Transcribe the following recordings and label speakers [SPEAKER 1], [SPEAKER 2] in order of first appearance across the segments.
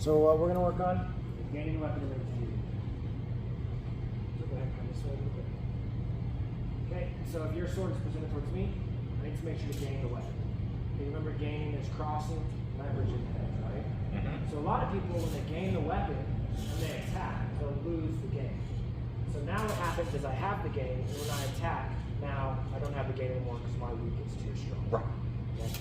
[SPEAKER 1] So what we're going to work on is gaining weapon immunity. So go ahead and come this way a little bit. Okay, so if your sword is presented towards me, I need to make sure to gain the weapon. Okay, remember gaining is crossing, leverage, and hedge, right? So a lot of people, when they gain the weapon and they attack, they'll lose the game. So now what happens is I have the game, and when I attack, now I don't have the game anymore because my weak is too strong.
[SPEAKER 2] Right.
[SPEAKER 1] Okay?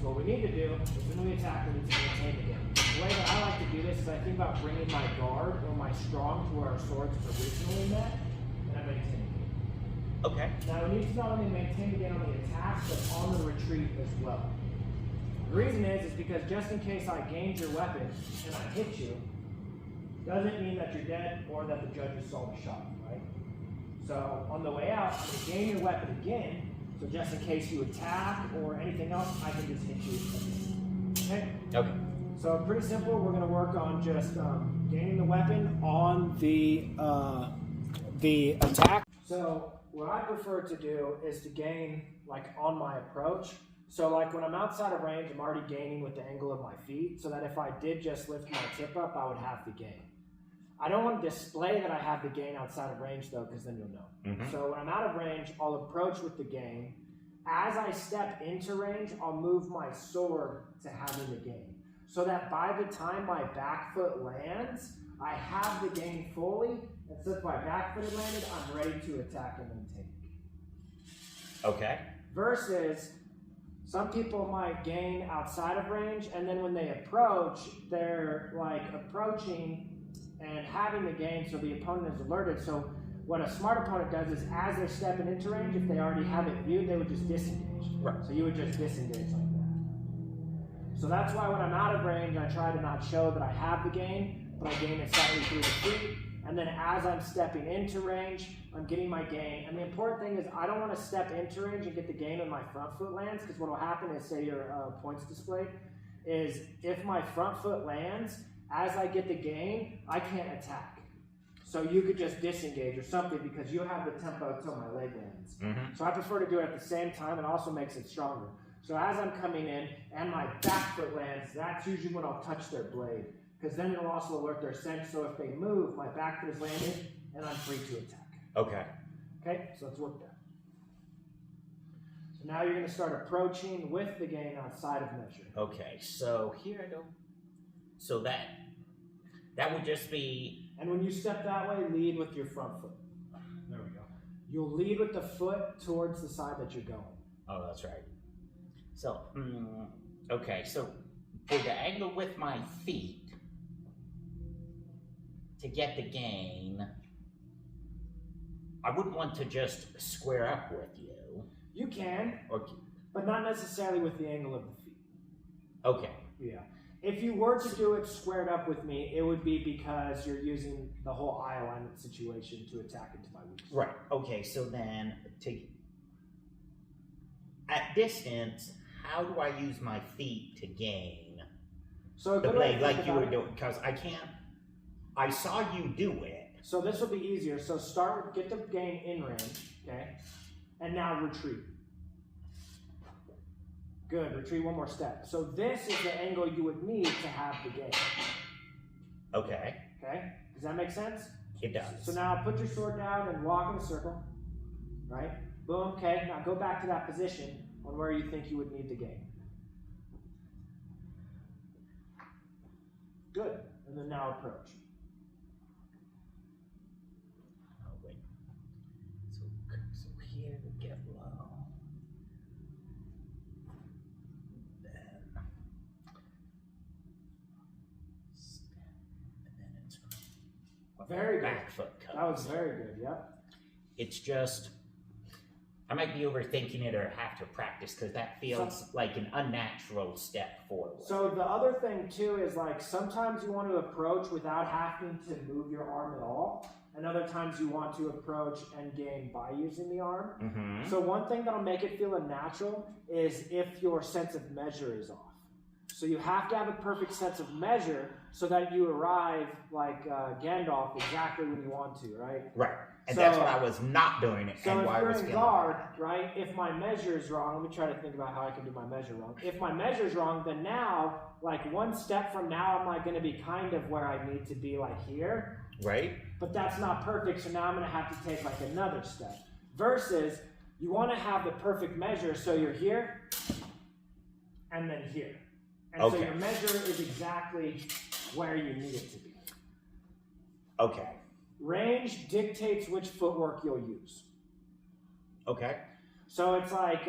[SPEAKER 1] So what we need to do is when we attack, we need to maintain the game. The way that I like to do this is I think about bringing my guard or my strong to where our swords originally met, and I maintain the game.
[SPEAKER 2] Okay.
[SPEAKER 1] Now we need to not only maintain the game on the attack, but on the retreat as well. The reason is because just in case I gained your weapon and I hit you, doesn't mean that you're dead or that the judges saw the shot, right? So on the way out, I'm going to gain your weapon again, so just in case you attack or anything else, I can just hit you again. Okay?
[SPEAKER 2] Okay.
[SPEAKER 1] So pretty simple, we're going to work on just gaining the weapon on the attack. So what I prefer to do is to gain like on my approach. So like when I'm outside of range, I'm already gaining with the angle of my feet, so that if I did just lift my tip up, I would have the gain. I don't want to display that I have the gain outside of range though, because then you'll know. So when I'm out of range, I'll approach with the gain. As I step into range, I'll move my sword to having the gain. So that by the time my back foot lands, I have the gain fully, and since my back foot had landed, I'm ready to attack and maintain.
[SPEAKER 2] Okay.
[SPEAKER 1] Versus, some people might gain outside of range, and then when they approach, they're like approaching and having the gain, so the opponent is alerted. So what a smart opponent does is, as they're stepping into range, if they already have it viewed, they would just disengage.
[SPEAKER 2] Right.
[SPEAKER 1] So you would just disengage like that. So that's why when I'm out of range, I try to not show that I have the gain, but I gain it slightly through the feet. And then as I'm stepping into range, I'm getting my gain. And the important thing is I don't want to step into range and get the gain when my front foot lands, because what will happen is, say your points displayed, is if my front foot lands, as I get the gain, I can't attack. So you could just disengage or something because you have the tempo until my leg lands. So I prefer to do it at the same time. It also makes it stronger. So as I'm coming in and my back foot lands, that's usually when I'll touch their blade, because then it'll also alert their sense. So if they move, my back foot is landed and I'm free to attack.
[SPEAKER 2] Okay.
[SPEAKER 1] Okay, so let's work that. So now you're going to start approaching with the gain outside of measure.
[SPEAKER 2] Okay, so here I go. So that would just be...
[SPEAKER 1] And when you step that way, lead with your front foot. There we go. You'll lead with the foot towards the side that you're going.
[SPEAKER 2] Oh, that's right. So, okay, so for the angle with my feet, to get the gain, I wouldn't want to just square up with you.
[SPEAKER 1] You can,
[SPEAKER 2] Okay.
[SPEAKER 1] but not necessarily with the angle of the feet.
[SPEAKER 2] Okay.
[SPEAKER 1] Yeah. If you were to do it squared up with me, it would be because you're using the whole eye alignment situation to attack into my weak spot.
[SPEAKER 2] Right. Okay, so then at distance, how do I use my feet to gain
[SPEAKER 1] So
[SPEAKER 2] the
[SPEAKER 1] good way to
[SPEAKER 2] blade like
[SPEAKER 1] think
[SPEAKER 2] you
[SPEAKER 1] about
[SPEAKER 2] were
[SPEAKER 1] it.
[SPEAKER 2] doing? Because I saw you do it.
[SPEAKER 1] So this will be easier. So start, get the gain in range, okay? And now retreat. Good, retreat one more step. So this is the angle you would need to have the gain.
[SPEAKER 2] Okay.
[SPEAKER 1] Okay? Does that make sense?
[SPEAKER 2] It does.
[SPEAKER 1] So now put your sword down and walk in a circle. Right? Boom, okay. Now go back to that position on where you think you would need the gain. Good. And then now approach.
[SPEAKER 2] Oh, wait. So here we get low. Then step, and then it's
[SPEAKER 1] Very good.
[SPEAKER 2] back foot comes.
[SPEAKER 1] That was very good, yep.
[SPEAKER 2] It's just, I might be overthinking it or have to practice because that feels like an unnatural step forward.
[SPEAKER 1] So the other thing too is like sometimes you want to approach without having to move your arm at all, and other times you want to approach and gain by using the arm. So one thing that'll make it feel unnatural is if your sense of measure is off. So you have to have a perfect sense of measure so that you arrive like Gandalf exactly when you want to, right?
[SPEAKER 2] Right. And that's what I was not doing it.
[SPEAKER 1] So
[SPEAKER 2] and
[SPEAKER 1] if
[SPEAKER 2] why I
[SPEAKER 1] you're
[SPEAKER 2] was
[SPEAKER 1] in
[SPEAKER 2] feeling
[SPEAKER 1] guard, right, if my measure is wrong, let me try to think about how I can do my measure wrong. If my measure is wrong, then now, like one step from now, I'm like going to be kind of where I need to be, like here.
[SPEAKER 2] right?
[SPEAKER 1] But that's not perfect, so now I'm going to have to take like another step. Versus, you want to have the perfect measure, so you're here, and then here. And so your measure is exactly where you need it to be.
[SPEAKER 2] Okay.
[SPEAKER 1] Range dictates which footwork you'll use.
[SPEAKER 2] Okay.
[SPEAKER 1] So it's like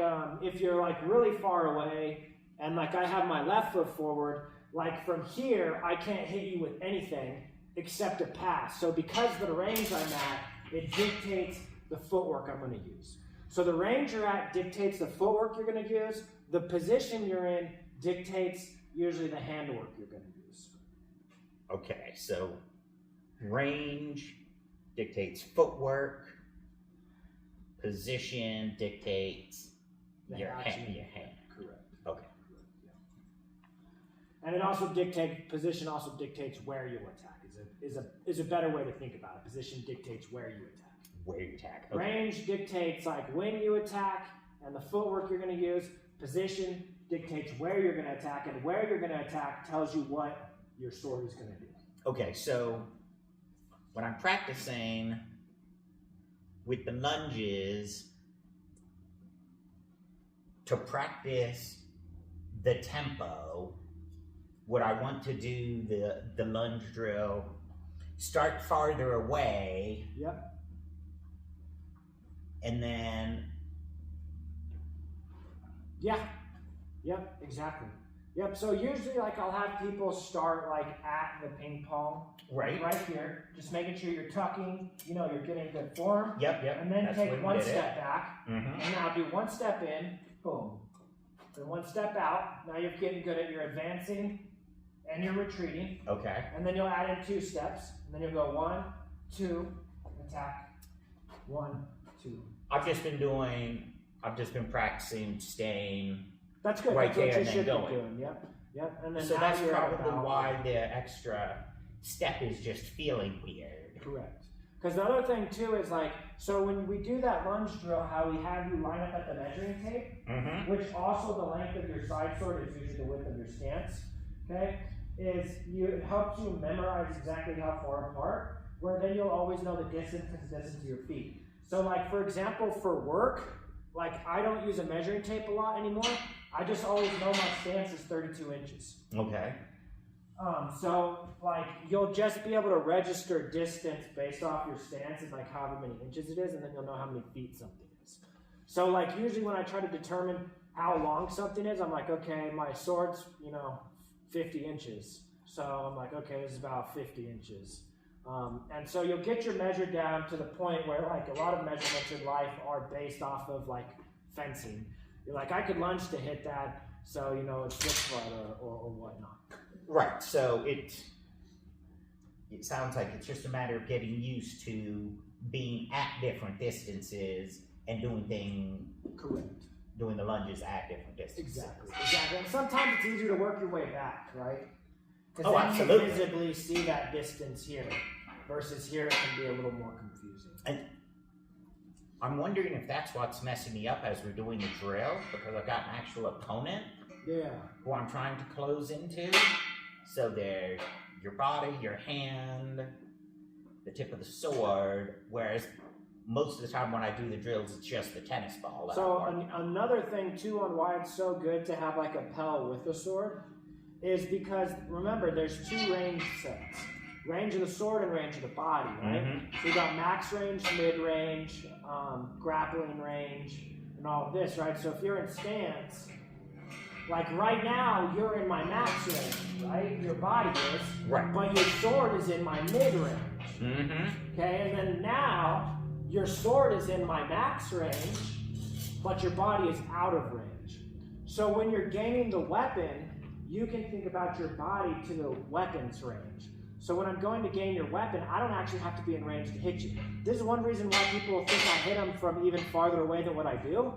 [SPEAKER 1] if you're like really far away and like I have my left foot forward, like from here I can't hit you with anything except a pass. So because of the range I'm at, it dictates the footwork I'm going to use. So the range you're at dictates the footwork you're going to use. The position you're in dictates usually the handwork you're going to use.
[SPEAKER 2] Okay, so range dictates footwork, position dictates your hand.
[SPEAKER 1] Correct.
[SPEAKER 2] Okay.
[SPEAKER 1] And it also dictates, position also dictates where you attack, is a better way to think about it. Position dictates where you attack.
[SPEAKER 2] Where you attack. Okay.
[SPEAKER 1] Range dictates like when you attack and the footwork you're going to use. Position dictates where you're going to attack, and where you're going to attack tells you what your sword is going to do.
[SPEAKER 2] Okay, so when I'm practicing with the lunges, to practice the tempo, would I want to do the lunge drill, start farther away,
[SPEAKER 1] Yep.
[SPEAKER 2] and then
[SPEAKER 1] Yeah. Yep, exactly. Yep, so usually like I'll have people start like at the ping pong.
[SPEAKER 2] right
[SPEAKER 1] Here. Just making sure you're tucking, you're getting good form.
[SPEAKER 2] Yep.
[SPEAKER 1] And then
[SPEAKER 2] That's
[SPEAKER 1] take
[SPEAKER 2] when we
[SPEAKER 1] one
[SPEAKER 2] did it.
[SPEAKER 1] step back.
[SPEAKER 2] Mm-hmm.
[SPEAKER 1] And now do one step in, boom. Then one step out. Now you're getting good at your advancing and you're retreating.
[SPEAKER 2] Okay.
[SPEAKER 1] And then you'll add in 2 steps. And then you'll go 1, 2, attack. 1, 2.
[SPEAKER 2] I've just been practicing staying.
[SPEAKER 1] That's good.
[SPEAKER 2] Right
[SPEAKER 1] That's what
[SPEAKER 2] there
[SPEAKER 1] you
[SPEAKER 2] and then
[SPEAKER 1] should be
[SPEAKER 2] going.
[SPEAKER 1] doing. Yep. Yep. And then
[SPEAKER 2] So
[SPEAKER 1] now
[SPEAKER 2] that's
[SPEAKER 1] you're at
[SPEAKER 2] probably
[SPEAKER 1] about-
[SPEAKER 2] why the extra step is just feeling weird.
[SPEAKER 1] Correct. Because the other thing too is like, so when we do that lunge drill, how we have you line up at the measuring tape,
[SPEAKER 2] Mm-hmm.
[SPEAKER 1] which also the length of your side sword is usually the width of your stance, okay, it helps you memorize exactly how far apart, where then you'll always know the distance to your feet. So like, for example, for work, like I don't use a measuring tape a lot anymore. I just always know my stance is 32 inches.
[SPEAKER 2] Okay.
[SPEAKER 1] So like you'll just be able to register distance based off your stance and like however many inches it is, and then you'll know how many feet something is. So like usually when I try to determine how long something is, I'm like, okay, my sword's 50 inches. So I'm like, okay, this is about 50 inches. And so you'll get your measure down to the point where like a lot of measurements in life are based off of like fencing. You're like, I could lunge to hit that, so it's this foot or whatnot.
[SPEAKER 2] Right. So it sounds like it's just a matter of getting used to being at different distances and doing the lunges at different distances.
[SPEAKER 1] Exactly. And sometimes it's easier to work your way back, right? Because
[SPEAKER 2] Oh,
[SPEAKER 1] then
[SPEAKER 2] absolutely.
[SPEAKER 1] you visibly see that distance here, versus here it can be a little more confusing.
[SPEAKER 2] And I'm wondering if that's what's messing me up as we're doing the drill, because I've got an actual opponent
[SPEAKER 1] Yeah.
[SPEAKER 2] who I'm trying to close into. So there's your body, your hand, the tip of the sword, whereas most of the time when I do the drills, it's just the tennis ball.
[SPEAKER 1] So another thing too on why it's so good to have like a Pel with the sword is because remember there's 2 range sets. Range of the sword and range of the body, right?
[SPEAKER 2] Mhm.
[SPEAKER 1] So you got max range, mid range, grappling range, and all of this, right? So if you're in stance, like right now, you're in my max range, right? Your body is,
[SPEAKER 2] Right.
[SPEAKER 1] but your sword is in my mid range.
[SPEAKER 2] Mm-hmm.
[SPEAKER 1] Okay, and then now your sword is in my max range, but your body is out of range. So when you're gaining the weapon, you can think about your body to the weapon's range. So when I'm going to gain your weapon, I don't actually have to be in range to hit you. This is one reason why people think I hit them from even farther away than what I do,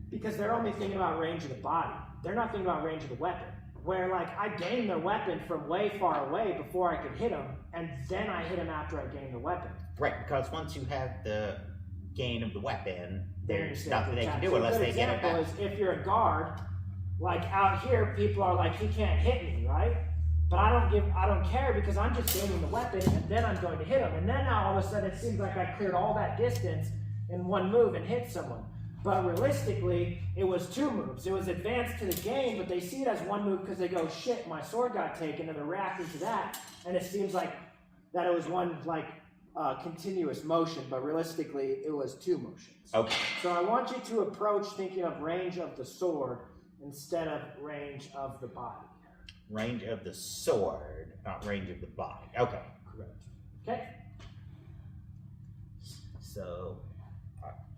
[SPEAKER 1] because they're only thinking about range of the body. They're not thinking about range of the weapon. Where like I gain their weapon from way far away before I can hit them, and then I hit them after I gain the weapon.
[SPEAKER 2] Right, because once you have the gain of the weapon, there's
[SPEAKER 1] Then
[SPEAKER 2] nothing they can do
[SPEAKER 1] so
[SPEAKER 2] unless
[SPEAKER 1] a good
[SPEAKER 2] they get it
[SPEAKER 1] example
[SPEAKER 2] back.
[SPEAKER 1] is if you're a guard, like out here, people are like, he can't hit me, right? But I don't care because I'm just gaining the weapon and then I'm going to hit him. And then now all of a sudden it seems like I cleared all that distance in one move and hit someone. But realistically, it was 2 moves. It was advanced to the game, but they see it as 1 move because they go, shit, my sword got taken, and they're reacting to that. And it seems like that it was one continuous motion, but realistically, it was 2 motions.
[SPEAKER 2] Okay.
[SPEAKER 1] So I want you to approach thinking of range of the sword instead of range of the body.
[SPEAKER 2] Range of the sword, not range of the body. Okay.
[SPEAKER 1] Correct. Okay.
[SPEAKER 2] So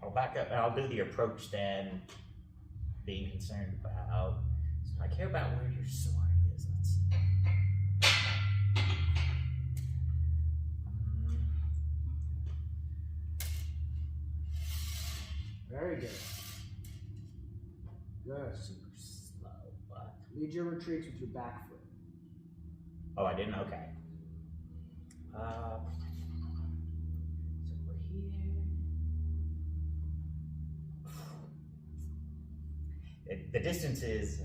[SPEAKER 2] I'll back up and I'll do the approach then, being concerned about. So I care about where your sword is. Let's see.
[SPEAKER 1] Very good. Good.
[SPEAKER 2] Super slow, but.
[SPEAKER 1] Lead your retreats with your back foot.
[SPEAKER 2] Oh, I didn't? Okay. So we're here. The distance is.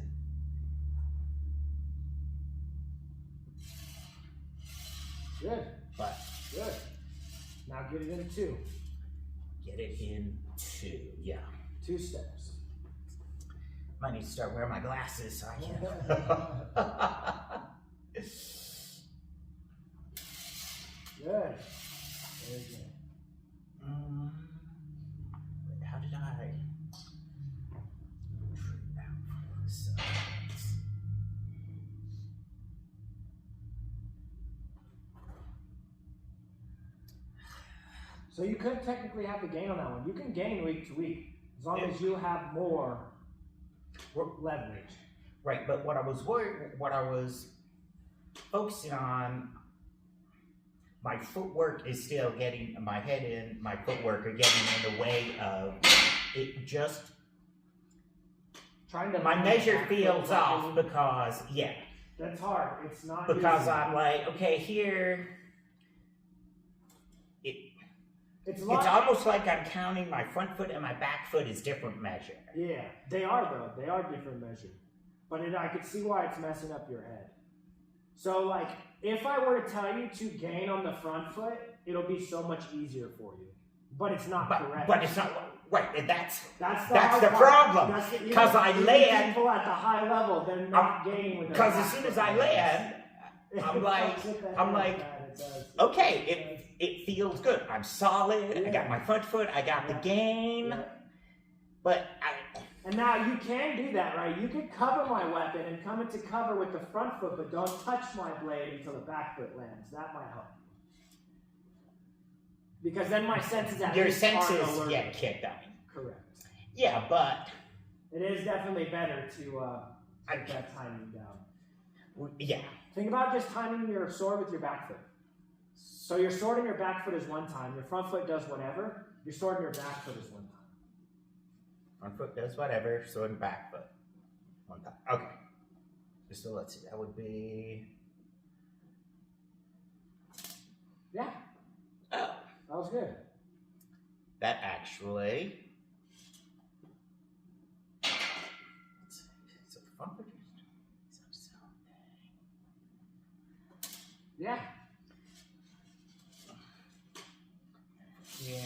[SPEAKER 1] Good.
[SPEAKER 2] But
[SPEAKER 1] Good. Now get it in 2.
[SPEAKER 2] get it in 2. Yeah.
[SPEAKER 1] 2 steps.
[SPEAKER 2] Might need to start wearing my glasses so I can.
[SPEAKER 1] Good. Very good.
[SPEAKER 2] How did I?
[SPEAKER 1] So you could technically have the gain on that one. You can gain week to week as long as you have more leverage.
[SPEAKER 2] Right, but what I was focusing on, my footwork is still getting, my head and my footwork are getting in the way of it. Just
[SPEAKER 1] Trying to
[SPEAKER 2] my measure feels off because
[SPEAKER 1] that's hard. It's not
[SPEAKER 2] because
[SPEAKER 1] easy.
[SPEAKER 2] I'm like, okay, here
[SPEAKER 1] It's
[SPEAKER 2] it's almost like I'm counting my front foot and my back foot is different measure.
[SPEAKER 1] Yeah, they are though. They are different measure. But I could see why it's messing up your head. So like, if I were to tell you to gain on the front foot, it'll be so much easier for you. But it's not correct.
[SPEAKER 2] But it's not right, and that's
[SPEAKER 1] hard
[SPEAKER 2] the
[SPEAKER 1] part.
[SPEAKER 2] problem. Because I land.
[SPEAKER 1] People at the high level, they're not gaining with their
[SPEAKER 2] Because as
[SPEAKER 1] back
[SPEAKER 2] soon
[SPEAKER 1] foot.
[SPEAKER 2] as I land, I'm like, okay, it feels good. I'm solid. I got my front foot. I got the gain.
[SPEAKER 1] Yeah.
[SPEAKER 2] But
[SPEAKER 1] And now you can do that, right? You can cover my weapon and come into cover with the front foot, but don't touch my blade until the back foot lands. That might help. Because then my senses
[SPEAKER 2] your
[SPEAKER 1] least aren't
[SPEAKER 2] senses
[SPEAKER 1] alerted.
[SPEAKER 2] get kicked on.
[SPEAKER 1] Correct.
[SPEAKER 2] Yeah, but
[SPEAKER 1] It is definitely better to get that timing down.
[SPEAKER 2] yeah.
[SPEAKER 1] Think about just timing your sword with your back foot. So your sword and your back foot is one time. Your front foot does whatever. Your sword and your back foot is one time.
[SPEAKER 2] Front foot does whatever, sword and back foot. One time. Okay. So let's see. That would be.
[SPEAKER 1] Yeah,
[SPEAKER 2] Oh.
[SPEAKER 1] that was good.
[SPEAKER 2] That actually. So front foot.
[SPEAKER 1] Yeah.
[SPEAKER 2] Yeah.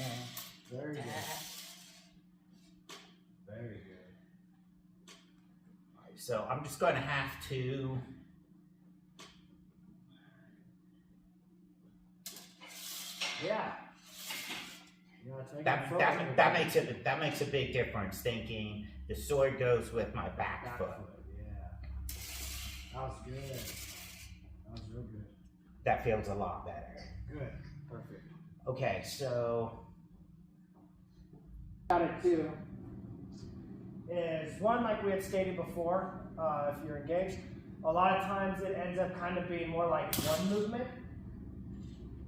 [SPEAKER 1] Very good. Very good.
[SPEAKER 2] So I'm just going to have to.
[SPEAKER 1] Yeah.
[SPEAKER 2] That makes a big difference. Thinking the sword goes with my back foot.
[SPEAKER 1] Yeah. That was good. That was real good.
[SPEAKER 2] That feels a lot better.
[SPEAKER 1] Good. Perfect.
[SPEAKER 2] Okay, so
[SPEAKER 1] Got it too. Is one, like we had stated before, if you're engaged, a lot of times it ends up kind of being more like one movement.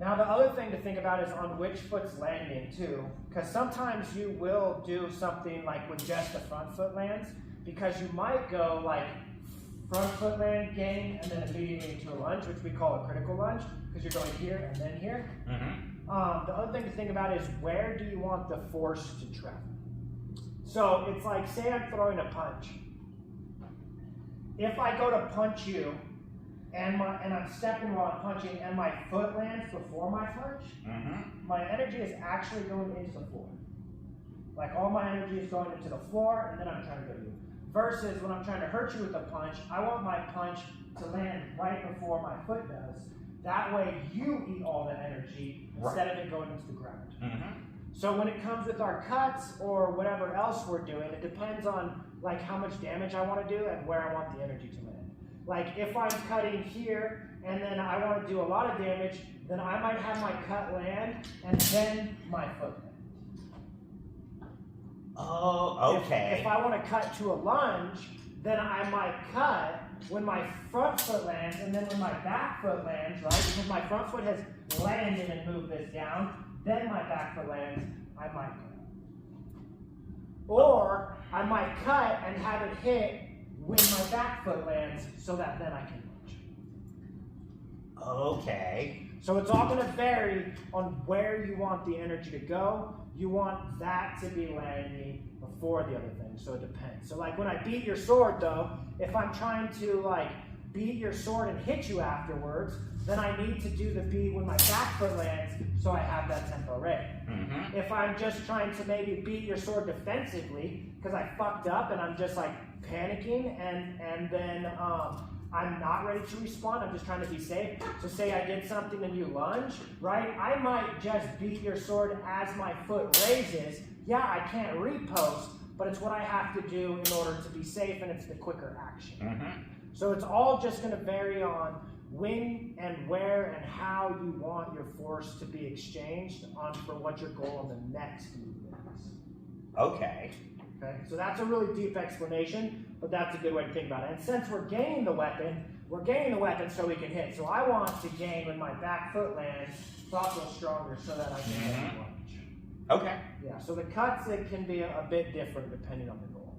[SPEAKER 1] Now the other thing to think about is on which foot's landing too, because sometimes you will do something like with just the front foot lands, because you might go like front foot land, gain, and then immediately into a lunge, which we call a critical lunge, because you're going here and then here.
[SPEAKER 2] mm-hmm.
[SPEAKER 1] The other thing to think about is where do you want the force to travel? So it's like, say I'm throwing a punch. If I go to punch you, and I'm stepping while I'm punching, and my foot lands before my punch, my energy is actually going into the floor. Like all my energy is going into the floor, and then I'm trying to go to you. Versus when I'm trying to hurt you with a punch, I want my punch to land right before my foot does. That way you eat all the energy instead of it going into the ground. So when it comes with our cuts or whatever else we're doing, it depends on like how much damage I want to do and where I want the energy to land. Like if I'm cutting here and then I want to do a lot of damage, then I might have my cut land and then my foot land.
[SPEAKER 2] Oh, okay.
[SPEAKER 1] If I want to cut to a lunge, then I might cut when my front foot lands and then when my back foot lands, right? Because my front foot has landed and moved this down, then my back foot lands, I might cut. Or I might cut and have it hit when my back foot lands so that then I can lunge.
[SPEAKER 2] Okay.
[SPEAKER 1] So it's all going to vary on where you want the energy to go. You want that to be landing before the other thing, so it depends. So like when I beat your sword though, if I'm trying to like beat your sword and hit you afterwards, then I need to do the beat when my back foot lands so I have that tempo ready. If I'm just trying to maybe beat your sword defensively because I fucked up and I'm just like panicking and then I'm not ready to respond, I'm just trying to be safe. So say I did something and you lunge, right? I might just beat your sword as my foot raises. Yeah, I can't repost, but it's what I have to do in order to be safe and it's the quicker action. So it's all just going to vary on when and where and how you want your force to be exchanged on for what your goal on the next movement is.
[SPEAKER 2] Okay.
[SPEAKER 1] Okay, so that's a really deep explanation, but that's a good way to think about it. And since we're gaining the weapon so we can hit. So I want to gain when my back foot lands, so I feel stronger so that I can hit the lunge.
[SPEAKER 2] Okay.
[SPEAKER 1] Yeah, so the cuts, it can be a bit different depending on the goal.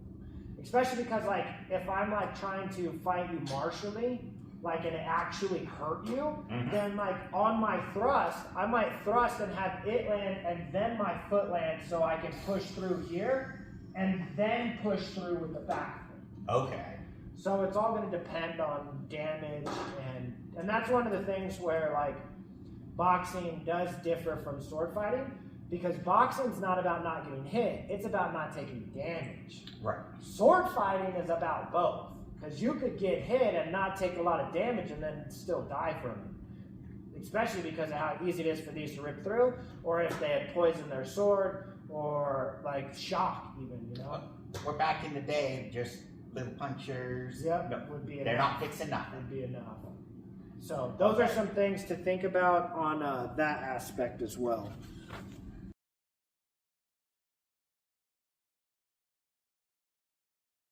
[SPEAKER 1] Especially because like, if I'm like trying to fight you martially, like and it actually hurt you, then like on my thrust, I might thrust and have it land and then my foot land so I can push through here and then push through with the back foot.
[SPEAKER 2] Okay.
[SPEAKER 1] So it's all going to depend on damage and that's one of the things where like boxing does differ from sword fighting because boxing's not about not getting hit, it's about not taking damage.
[SPEAKER 2] Right.
[SPEAKER 1] Sword fighting is about both. Because you could get hit and not take a lot of damage and then still die from it. Especially because of how easy it is for these to rip through, or if they had poisoned their sword, or like shock even, you know?
[SPEAKER 2] We're back in the day, just little punchers.
[SPEAKER 1] Yep,
[SPEAKER 2] No,
[SPEAKER 1] would be
[SPEAKER 2] they're
[SPEAKER 1] enough.
[SPEAKER 2] not fixing nothing.
[SPEAKER 1] Would be enough. So those are some things to think about on that aspect as well.